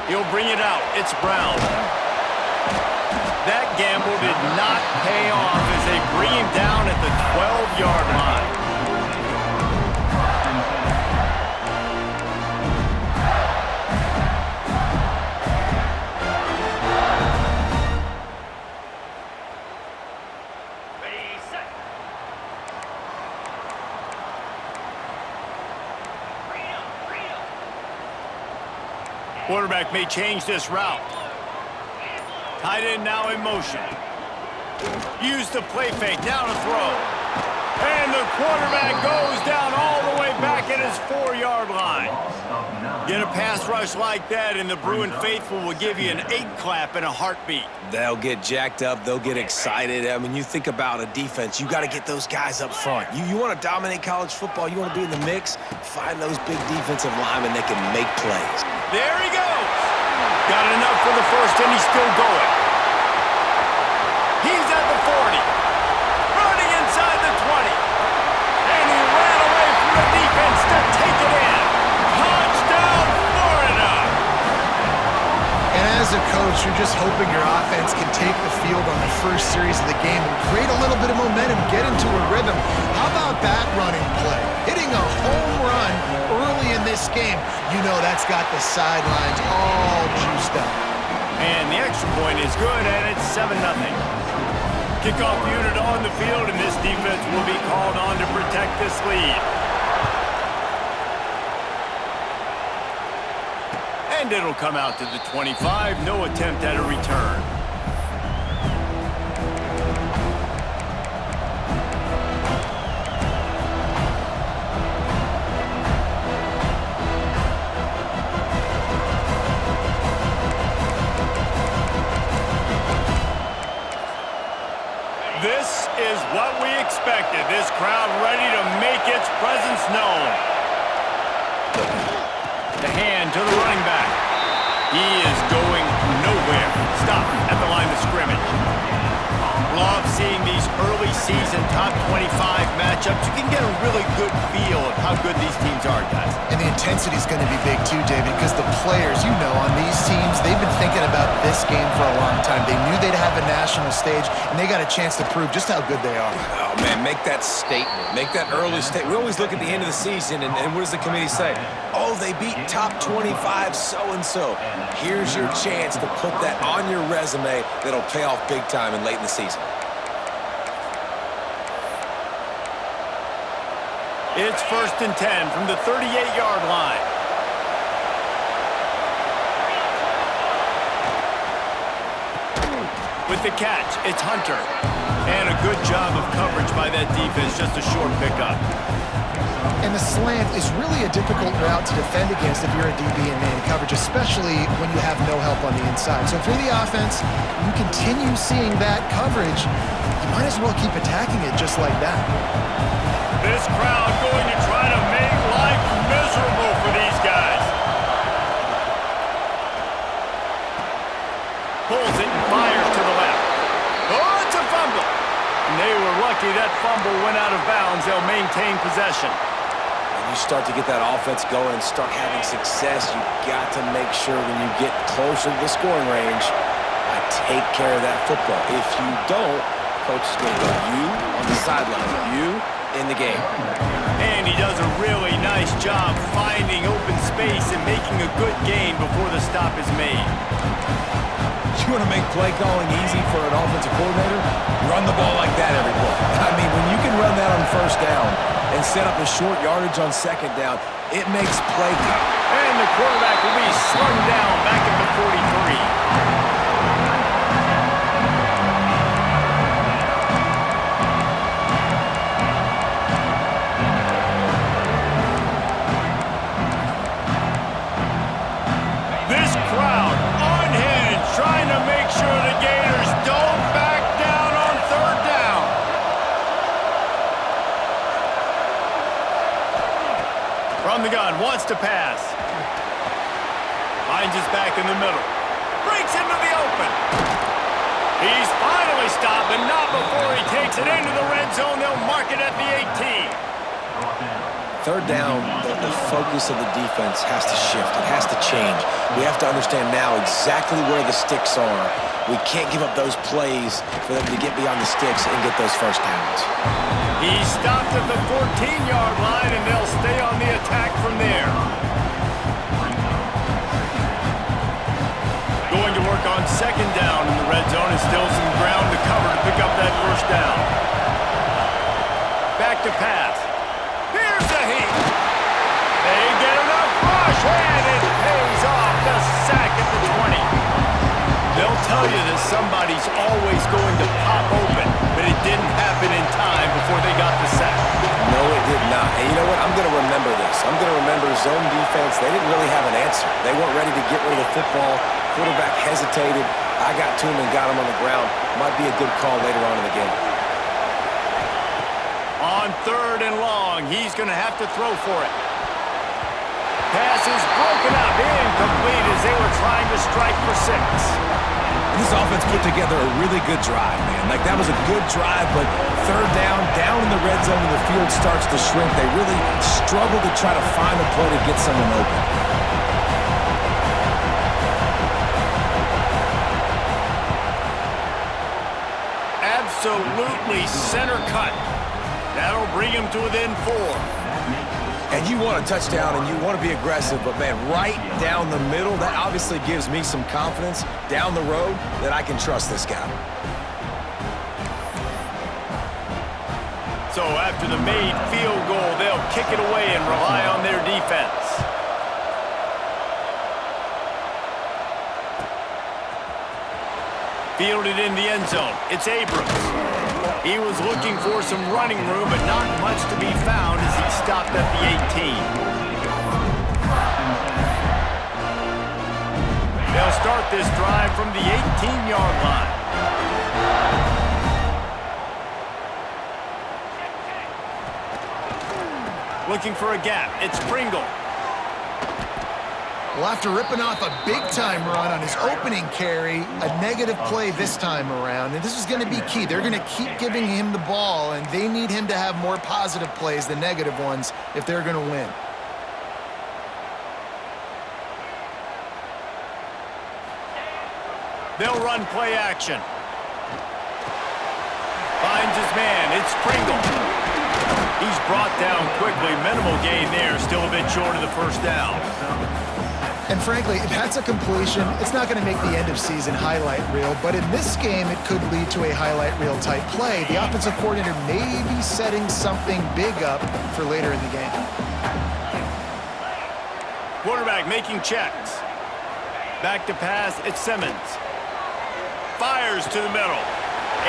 He'll bring it out. It's Brown. That gamble did not pay off as they bring him down at the 12-yard line. Quarterback may change this route. Tight end now in motion. Use the play fake, now to throw. And the quarterback goes down all the way back at his 4-yard line. Get a pass rush like that, and the Bruin faithful will give you an 8-clap and a heartbeat. They'll get jacked up. They'll get excited. I mean, you think about a defense, you got to get those guys up front. You want to dominate college football, you want to be in the mix, find those big defensive linemen that can make plays. There he goes. Got enough for the first, and he's still going. He's at the 40. Running inside the 20. And he ran away from the defense to take it in. Touchdown, Florida. And as a coach, you're just hoping your offense can take the field on the first series of the game and create a little bit of momentum, get into a rhythm. How about that running play? Hitting a home run early in this game. You know that's got the sidelines all juiced up. And the extra point is good, and it's 7-0. Kickoff unit on the field, and this defense will be called on to protect this lead. And it'll come out to the 25. No attempt at a return. This is what we expected. This crowd ready to make its presence known. The hand to the running back. He is going nowhere. Stop at the line of scrimmage. Love seeing these early season top 25 matchups. You can get a really good feel of how good these teams are, guys. And the intensity is going to be big too, David, because the players, you know, on these teams, they've been thinking about this game for a long time. They knew they'd have a national stage, and they got a chance to prove just how good they are. Oh, man, make that statement. Make that early statement. We always look at the end of the season, and what does the committee say? Oh, they beat top 25 so-and-so. Here's your chance to put that on your resume that'll pay off big time and late in the season. It's 1st and 10 from the 38-yard line. With the catch, it's Hunter. And a good job of coverage by that defense, just a short pickup. And the slant is really a difficult route to defend against if you're a DB in man coverage, especially when you have no help on the inside. So if you're the offense, you continue seeing that coverage, you might as well keep attacking it just like that. This crowd going to try to make life miserable for these guys. Pulls it and fires to the left. Oh, it's a fumble. And they were lucky that fumble went out of bounds. They'll maintain possession. When you start to get that offense going and start having success, you got to make sure when you get closer to the scoring range, take care of that football. If you don't, coach is going to go you on the sideline, you in the game. And he does a really nice job finding open space and making a good gain before the stop is made. You want to make play calling easy for an offensive coordinator? Run the ball like that every play. I mean, when you can run that on first down and set up a short yardage on second down, it makes play count. And the quarterback will be slung down back at the 43. Trying to make sure the Gators don't back down on 3rd down. From the gun, wants to pass. Finds his back in the middle. Breaks into the open. He's finally stopped, but not before he takes it into the red zone. They'll mark it at the 18. third down, the focus of the defense has to shift. It has to change. We have to understand now exactly where the sticks are. We can't give up those plays for them to get beyond the sticks and get those first downs. He stopped at the 14-yard line, and they'll stay on the attack from there. Going to work on second down in the red zone, and still some ground to cover to pick up that first down. Back to pass. Here's the heat. They get enough rush, and it pays off. The sack at the 20. They'll tell you that somebody's always going to pop open, but it didn't happen in time before they got the sack. No, it did not. And you know what? I'm going to remember this. I'm going to remember zone defense. They didn't really have an answer. They weren't ready to get rid of the football. Quarterback hesitated. I got to him and got him on the ground. Might be a good call later on in the game. On third and long, he's going to have to throw for it. Pass is broken up, incomplete as they were trying to strike for 6. This offense put together a really good drive, man. Like, that was a good drive, but third down in the red zone and the field starts to shrink. They really struggle to try to find a play to get someone open. Absolutely center cut. That'll bring him to within 4. And you want a touchdown and you want to be aggressive, but man, right down the middle, that obviously gives me some confidence down the road that I can trust this guy. So after the made field goal, they'll kick it away and rely on their defense. Fielded in the end zone. It's Abrams. He was looking for some running room, but not much to be found as he stopped at the 18. They'll start this drive from the 18-yard line. Looking for a gap. It's Pringle. Well, after ripping off a big-time run on his opening carry, a negative play this time around, and this is going to be key. They're going to keep giving him the ball, and they need him to have more positive plays than negative ones if they're going to win. They'll run play action. Finds his man. It's Pringle. He's brought down quickly. Minimal gain there. Still a bit short of the first down. And frankly, if that's a completion, it's not going to make the end of season highlight reel, but in this game, it could lead to a highlight reel type play. The offensive coordinator may be setting something big up for later in the game. Quarterback making checks. Back to pass, it's Simmons. Fires to the middle.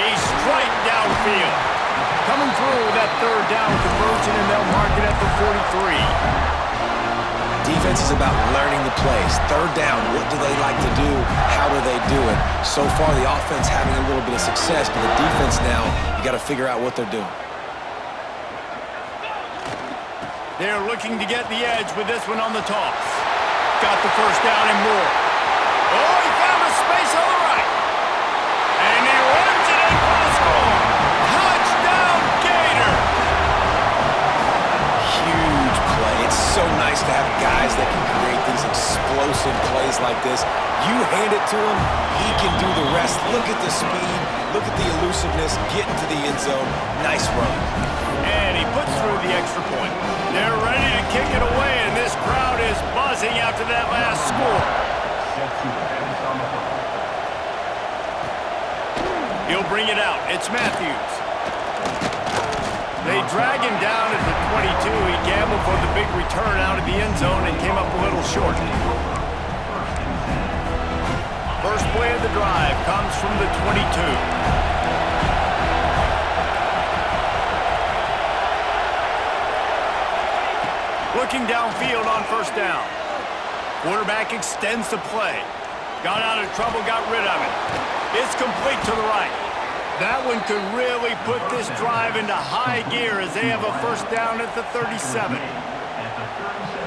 A strike downfield. Coming through with that third down conversion, and they'll mark it at the 43. Defense is about learning the plays. Third down, what do they like to do? How do they do it? So far, the offense having a little bit of success, but the defense now, you got to figure out what they're doing. They're looking to get the edge with this one on the toss. Got the first down and more. Oh, he found a space on the right. And he runs it in for the score. Touchdown, Gators! Huge play. It's so nice to have guys that can create these explosive plays like this. You hand it to him, he can do the rest. Look at the speed, look at the elusiveness, get into the end zone. Nice run. And he puts through the extra point. They're ready to kick it away, and this crowd is buzzing after that last score. He'll bring it out. It's Matthews. They drag him down at the 22. He gambled for the big return out of the end zone and came up a little short. First play of the drive comes from the 22. Looking downfield on first down. Quarterback extends the play. Got out of trouble, got rid of it. It's complete to the right. That one could really put this drive into high gear as they have a first down at the 37.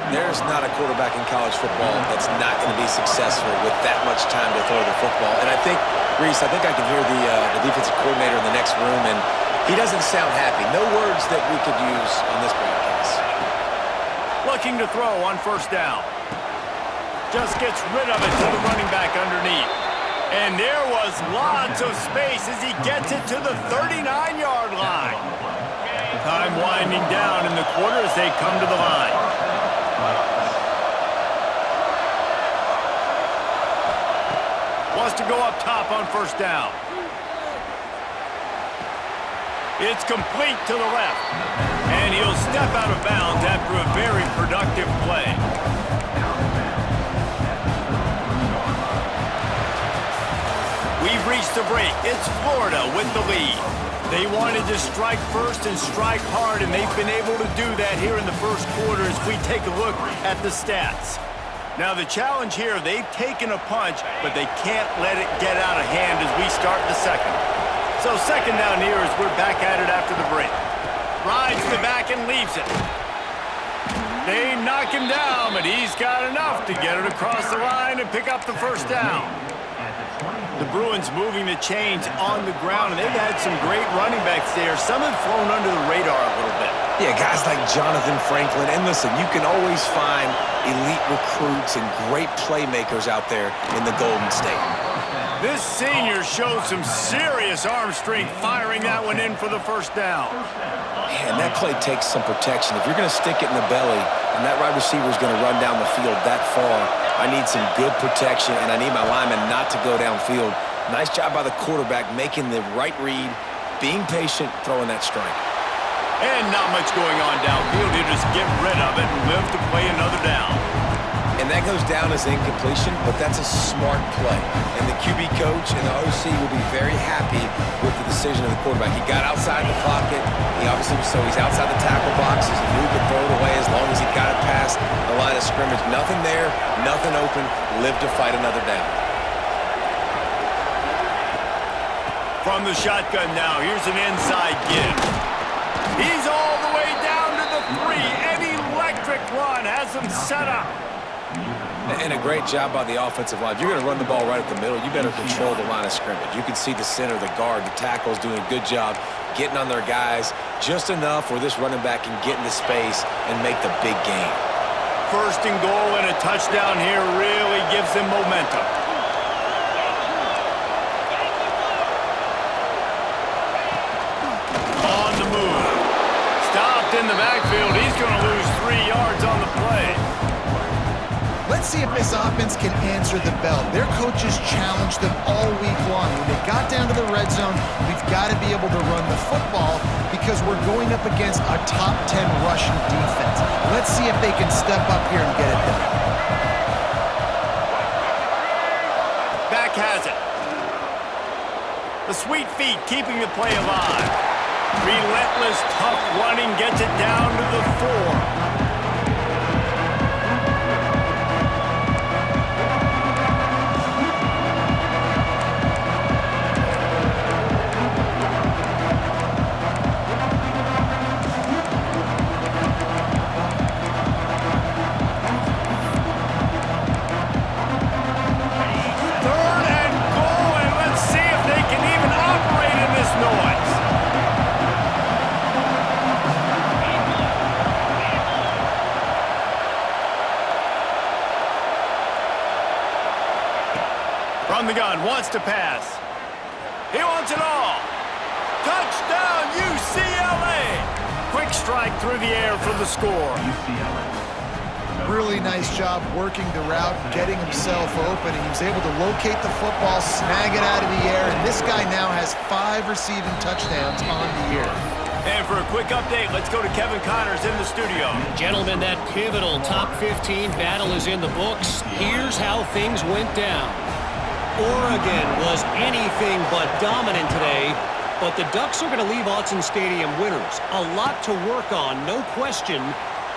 There's not a quarterback in college football that's not going to be successful with that much time to throw the football. And I think, Reese, I think I can hear the defensive coordinator in the next room, and he doesn't sound happy. No words that we could use on this broadcast. looking to throw on first down. Just gets rid of it to the running back underneath. And there was lots of space as he gets it to the 39-yard line. Time winding down in the quarter as they come to the line. Wants to go up top on first down. It's complete to the left. And he'll step out of bounds after a very productive play. We've reached the break. It's Florida with the lead. They wanted to strike first and strike hard, and they've been able to do that here in the first quarter as we take a look at the stats. Now the challenge here, they've taken a punch, but they can't let it get out of hand as we start the second. So second down here as we're back at it after the break. Rides the back and leaves it. They knock him down, but he's got enough to get it across the line and pick up the first down. The Bruins moving the chains on the ground, and they've had some great running backs there. Some have flown under the radar a little bit. Yeah, guys like Jonathan Franklin. And listen, you can always find elite recruits and great playmakers out there in the Golden State. This senior showed some serious arm strength firing that one in for the first down. Man, that play takes some protection. If you're going to stick it in the belly and that wide receiver is going to run down the field that far, I need some good protection, and I need my lineman not to go downfield. Nice job by the quarterback making the right read, being patient, throwing that strike. And not much going on downfield. He'll just get rid of it and live to play another down. And that goes down as incompletion, but that's a smart play. And the QB coach and the OC will be very happy with the decision of the quarterback. He got outside the pocket. He obviously, so he's outside the tackle boxes. He knew he could throw it away as long as he got it past the line of scrimmage. Nothing there, nothing open. Live to fight another down. From the shotgun now, here's an inside give. He's all the way down to the 3. An electric run has him set up. And a great job by the offensive line. If you're going to run the ball right at the middle, you better control the line of scrimmage. You can see the center, the guard, the tackles doing a good job getting on their guys just enough where this running back can get into space and make the big gain. First and goal and a touchdown here really gives them momentum. On the move. Stopped in the backfield. He's going to lose 3 yards on the play. Let's see if this offense can answer the bell. Their coaches challenged them all week long. When they got down to the red zone, we've got to be able to run the football because we're going up against a top 10 rushing defense. Let's see if they can step up here and get it done. Back has it. The sweet feet keeping the play alive. Relentless, tough running gets it down to the 4. From the gun, wants to pass. He wants it all. Touchdown, UCLA! Quick strike through the air for the score. Really nice job working the route, getting himself open. He was able to locate the football, snag it out of the air, and this guy now has 5 receiving touchdowns on the year. And for a quick update, let's go to Kevin Connors in the studio. Gentlemen, that pivotal top 15 battle is in the books. Here's how things went down. Oregon was anything but dominant today, but the Ducks are going to leave Autzen Stadium winners. A lot to work on, no question,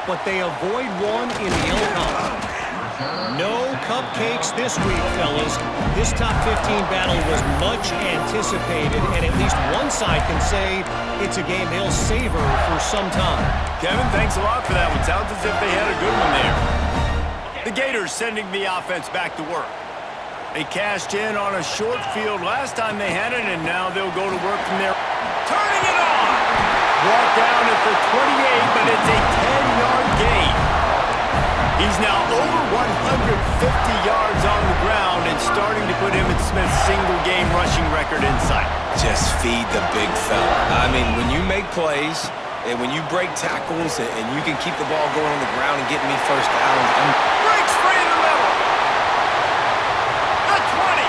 but they avoid one in the Elcon. No cupcakes this week, fellas. This top 15 battle was much anticipated, and at least one side can say it's a game they'll savor for some time. Kevin, thanks a lot for that one. Sounds as if they had a good one there. The Gators sending the offense back to work. They cashed in on a short field last time they had it, and now they'll go to work from there. Turning it on! Brought down at the 28, but it's a 10-yard gain. He's now over 150 yards on the ground and starting to put Emmitt Smith's single-game rushing record in sight. Just feed the big fella. I mean, when you make plays and when you break tackles and you can keep the ball going on the ground and getting me first downs, Breaks free in the middle. The 20.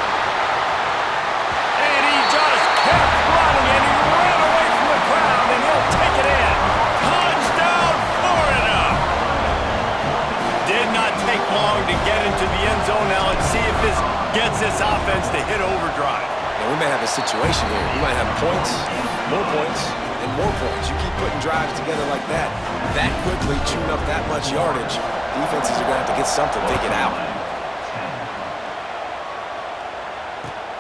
And he just kept running, and he ran away from the crowd, and he'll take it in. Touchdown, Florida. Did not take long to get into the end zone. Now let's see if this gets this offense to hit overdrive. we may have a situation here. We might have points, and more points. You keep putting drives together like that quickly, chewing up that much yardage, defenses are going to have to get something figured out.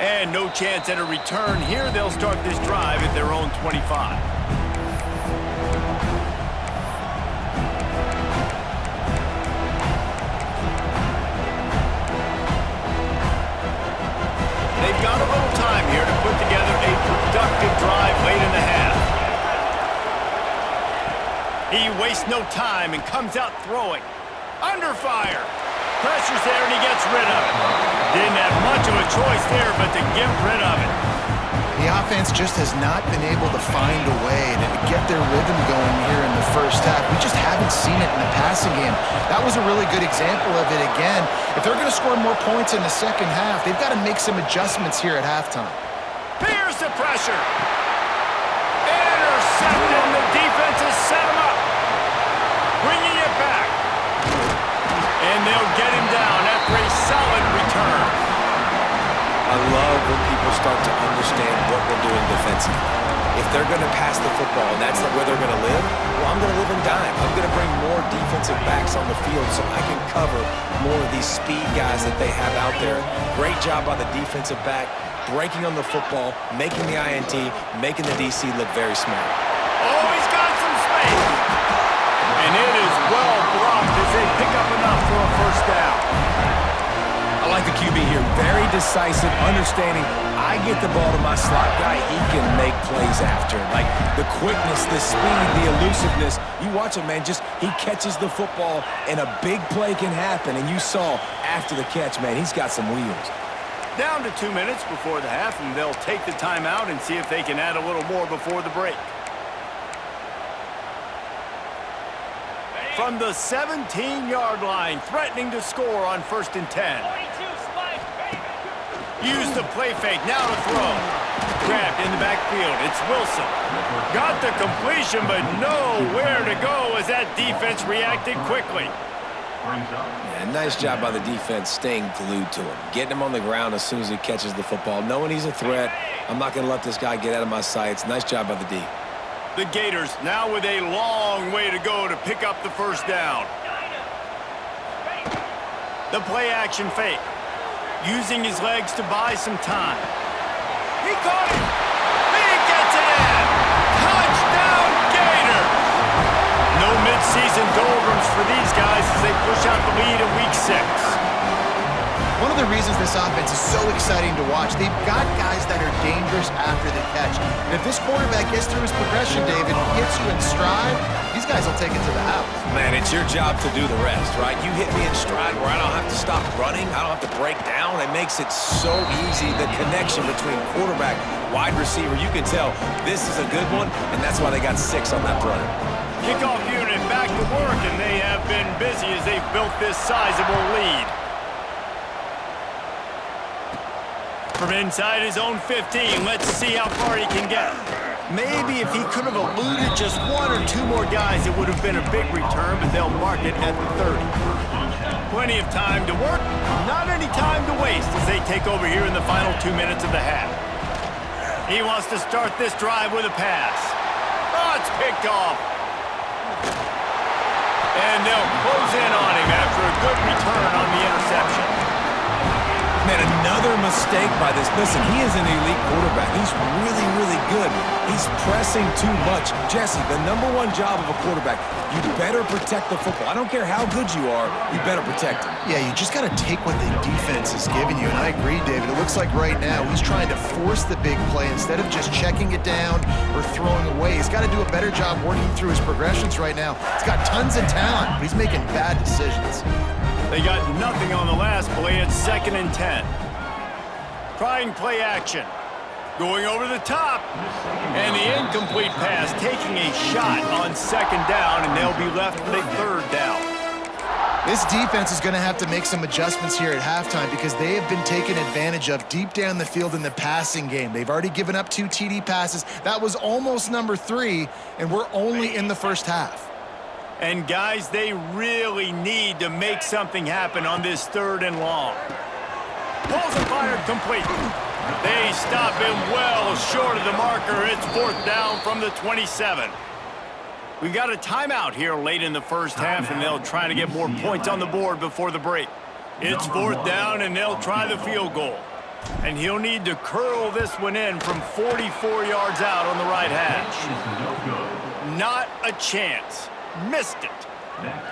And no chance at a return here. They'll start this drive at their own 25. They've got a little time here to put together a productive drive late in the half. He wastes no time and comes out throwing. Under fire. Pressure's there and he gets rid of it. Didn't have much of a choice there but to get rid of it. The offense just has not been able to find a way to get their rhythm going here in the first half. We just haven't seen it in the passing game. That was a really good example of it again. If they're going to score more points in the second half, they've got to make some adjustments here at halftime. Here's the pressure. Intercepted. The defense has set him up. Bringing it back. And they'll get him down after a solid return. I love when people start to understand what we're doing defensively. If they're going to pass the football and that's where they're going to live, well, I'm going to live and dime. I'm going to bring more defensive backs on the field so I can cover more of these speed guys that they have out there. Great job by the defensive back, breaking on the football, making the INT, making the DC look very smart. Oh, he's got some space. And it is well blocked as they pick up enough for a first down. I like the QB here. Very decisive, understanding I get the ball to my slot guy, he can make plays after. Like the quickness, the speed, the elusiveness. You watch it, man, just he catches the football and a big play can happen. And you saw after the catch, man, he's got some wheels. Down to 2 minutes before the half, and they'll take the timeout and see if they can add a little more before the break. From the 17-yard line, threatening to score on 1st and 10. Use the play fake, now to throw. Grabbed in the backfield, it's Wilson. Got the completion, but nowhere to go as that defense reacted quickly. Yeah, nice job by the defense staying glued to him. Getting him on the ground as soon as he catches the football. Knowing he's a threat, I'm not going to let this guy get out of my sights. Nice job by the D. The Gators now with a long way to go to pick up the first down. The play action fake. Using his legs to buy some time. He caught it. He gets it in. Touchdown Gators. No midseason doldrums for these guys as they push out the lead in week 6. One of the reasons this offense is so exciting to watch, they've got guys that are dangerous after the catch. And if this quarterback gets through his progression, David, hits you in stride, these guys will take it to the house. Man, it's your job to do the rest, right? You hit me in stride where I don't have to stop running. I don't have to break down. It makes it so easy, the connection between quarterback, wide receiver. You can tell this is a good one, and that's why they got 6 on that play. Kickoff unit back to work, and they have been busy as they've built this sizable lead. From inside his own 15, let's see how far he can get. Maybe if he could have eluded just 1 or 2 more guys, it would have been a big return, but they'll mark it at the 30. Plenty of time to work, not any time to waste as they take over here in the final 2 minutes of the half. He wants to start this drive with a pass. Oh, it's picked off. And they'll close in on him after a good return on the interception. Man, another mistake by this. Listen, he is an elite quarterback. He's really, really good. He's pressing too much. Jesse, the #1 job of a quarterback, you better protect the football. I don't care how good you are, you better protect him. Yeah, you just got to take what the defense is giving you, and I agree, David. It looks like right now he's trying to force the big play instead of just checking it down or throwing away. He's got to do a better job working through his progressions right now. He's got tons of talent, but he's making bad decisions. They got nothing on the last play. It's 2nd and 10. Trying play action. Going over the top. And the incomplete pass taking a shot on 2nd down, and they'll be left with a 3rd down. This defense is going to have to make some adjustments here at halftime because they have been taken advantage of deep down the field in the passing game. They've already given up 2 TD passes. That was almost number 3, and we're only in the first half. And guys, they really need to make something happen on this 3rd and long. Balls are fired complete. They stop him well short of the marker. It's 4th down from the 27. We've got a timeout here late in the first half, and they'll try to get more points on the board before the break. It's 4th down, and they'll try the field goal. And he'll need to curl this one in from 44 yards out on the right hash. Not a chance. Missed it.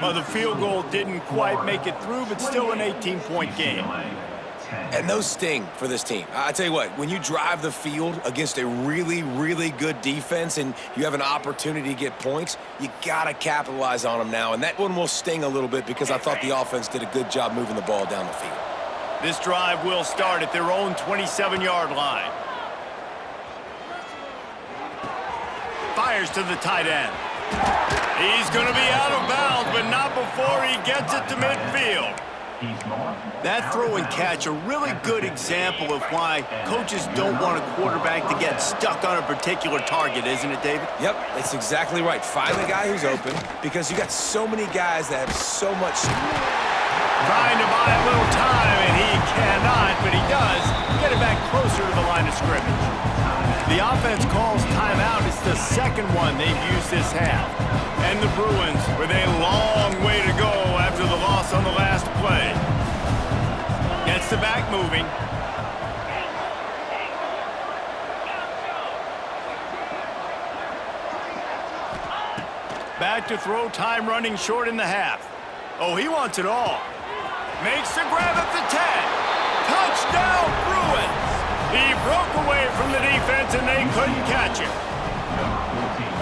Well, the field goal didn't quite make it through, but still an 18-point game. And those sting for this team. I tell you what, when you drive the field against a really, really good defense and you have an opportunity to get points, you got to capitalize on them now. And that one will sting a little bit because I thought the offense did a good job moving the ball down the field. This drive will start at their own 27-yard line. Fires to the tight end. He's going to be out of bounds, but not before he gets it to midfield. That throw and catch, a really good example of why coaches don't want a quarterback to get stuck on a particular target, isn't it, David? Yep, that's exactly right. Find the guy who's open because you got so many guys that have so much. Trying to buy a little time, and he cannot, but he does get it back closer to the line of scrimmage. The offense calls timeout. It's the 2nd one they've used this half. And the Bruins with a long way to go after the loss on the last play. Gets the back moving. Back to throw, time running short in the half. Oh, he wants it all. Makes the grab at the 10. Touchdown, Bruins! He broke away from the defense, and they couldn't catch him.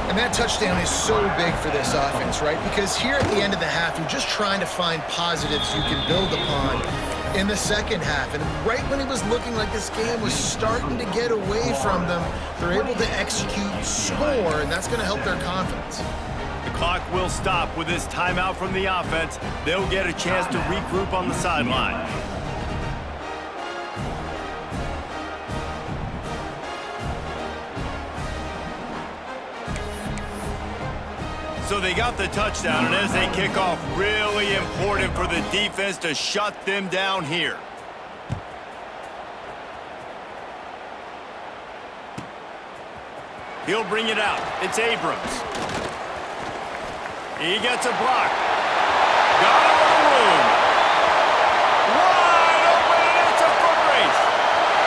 And that touchdown is so big for this offense, right? Because here at the end of the half, you're just trying to find positives you can build upon in the second half. And right when it was looking like this game was starting to get away from them, they're able to execute, score, and that's going to help their confidence. The clock will stop with this timeout from the offense. They'll get a chance to regroup on the sideline. So they got the touchdown, and as they kick off, really important for the defense to shut them down here. He'll bring it out. It's Abrams. He gets a block. Got a little room. Wide open, and it's a foot race.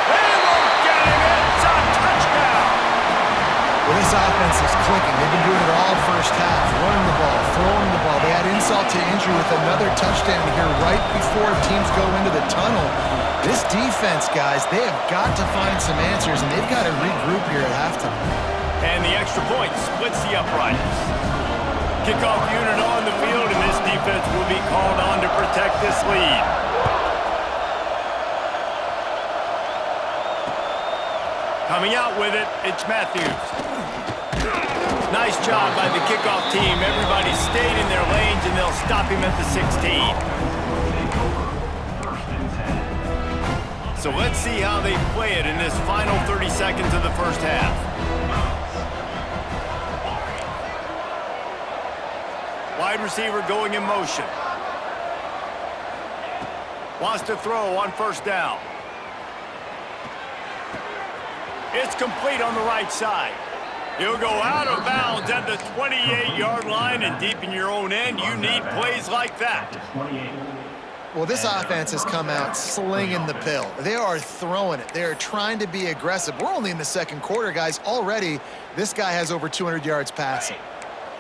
They won't get him. It's a touchdown. Well, this offense is clicking. They've been doing it all first half, running the ball, throwing the ball. They had insult to injury with another touchdown here right before teams go into the tunnel. This defense, guys, they have got to find some answers, and they've got to regroup here at halftime. And the extra point splits the uprights. Kickoff unit on the field, and this defense will be called on to protect this lead. Coming out with it, it's Matthews. Nice job by the kickoff team. Everybody stayed in their lanes, and they'll stop him at the 16. So let's see how they play it in this final 30 seconds of the first half. Wide receiver going in motion. Wants to throw on first down. It's complete on the right side. He'll go out of bounds at the 28-yard line, and deep in your own end, you need plays like that. Well, this offense has come out slinging the pill. They are throwing it. They are trying to be aggressive. We're only in the second quarter, guys. Already, this guy has over 200 yards passing.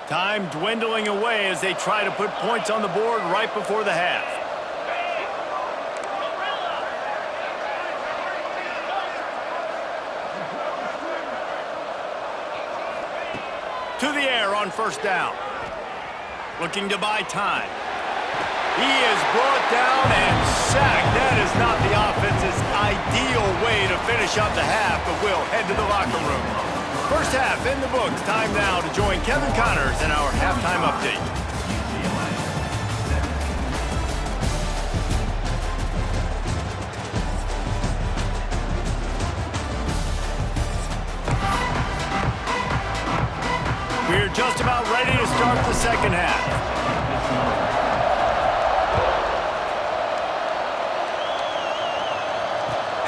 Time dwindling away as they try to put points on the board right before the half. To the air on first down. Looking to buy time. He is brought down and sacked. That is not the offense's ideal way to finish up the half, but we'll head to the locker room. First half in the books. Time now to join Kevin Connors in our halftime update. We're just about ready to start the second half.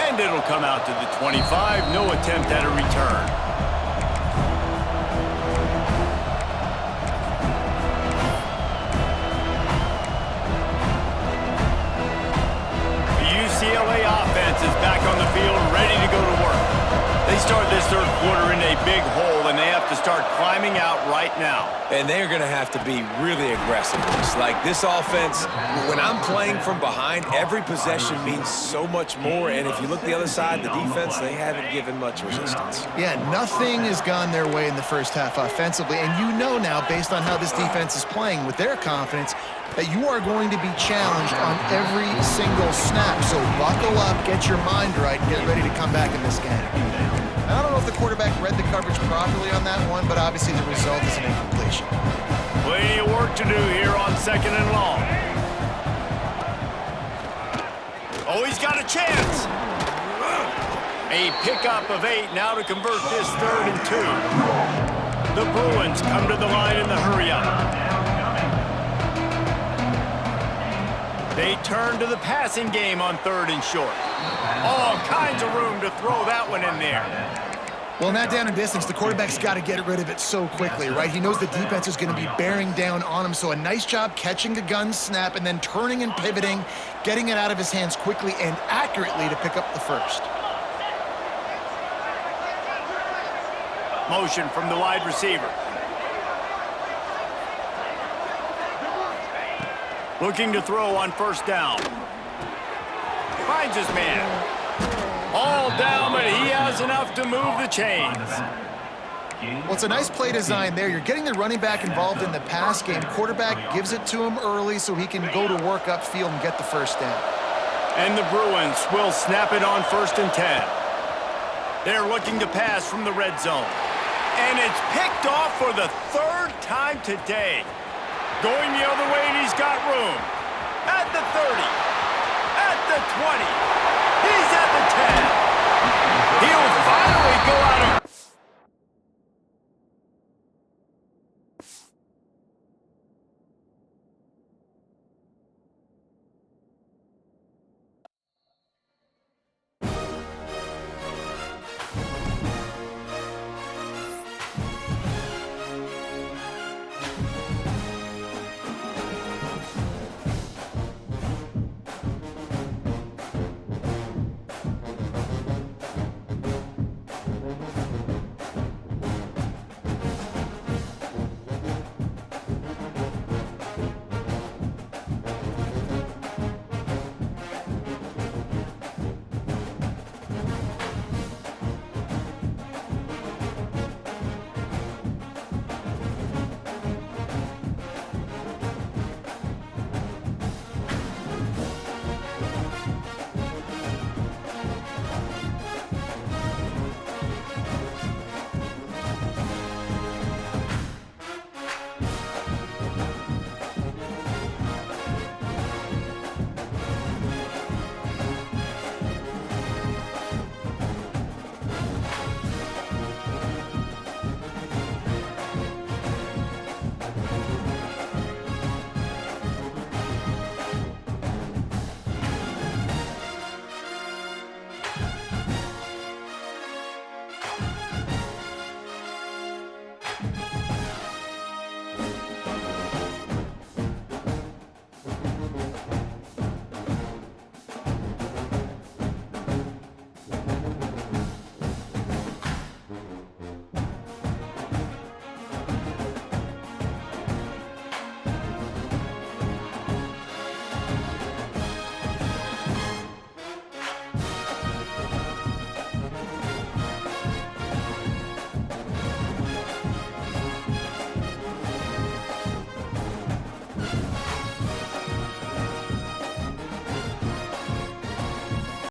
And it'll come out to the 25. No attempt at a return. UCLA offense is back on the field, ready to go to work. They start this third quarter in a big hole, and they have to start climbing out right now. And they're going to have to be really aggressive. It's like this offense, when I'm playing from behind, every possession means so much more. And if you look the other side, the defense, they haven't given much resistance. Yeah, nothing has gone their way in the first half offensively. And you know now, based on how this defense is playing with their confidence, that you are going to be challenged on every single snap. So buckle up, get your mind right, and get ready to come back in this game. I don't know if the quarterback read the coverage properly on that one, but obviously the result is an incompletion. Plenty of work to do here on second and long. Oh, he's got a chance. A pickup of 8 now to convert this 3rd and 2. The Bruins come to the line in the hurry-up. They turn to the passing game on 3rd and short. All kinds of room to throw that one in there. Well, not down in distance, the quarterback's got to get rid of it so quickly, right? He knows the defense is going to be bearing down on him, so a nice job catching the gun snap and then turning and pivoting, getting it out of his hands quickly and accurately to pick up the first. Motion from the wide receiver. Looking to throw on first down. Finds his man. All down, but he has enough to move the chains. Well, it's a nice play design there. You're getting the running back involved in the pass game. Quarterback gives it to him early so he can go to work upfield and get the first down. And the Bruins will snap it on 1st and 10. They're looking to pass from the red zone. And it's picked off for the 3rd time today. Going the other way, and he's got room. At the 30. At the 20.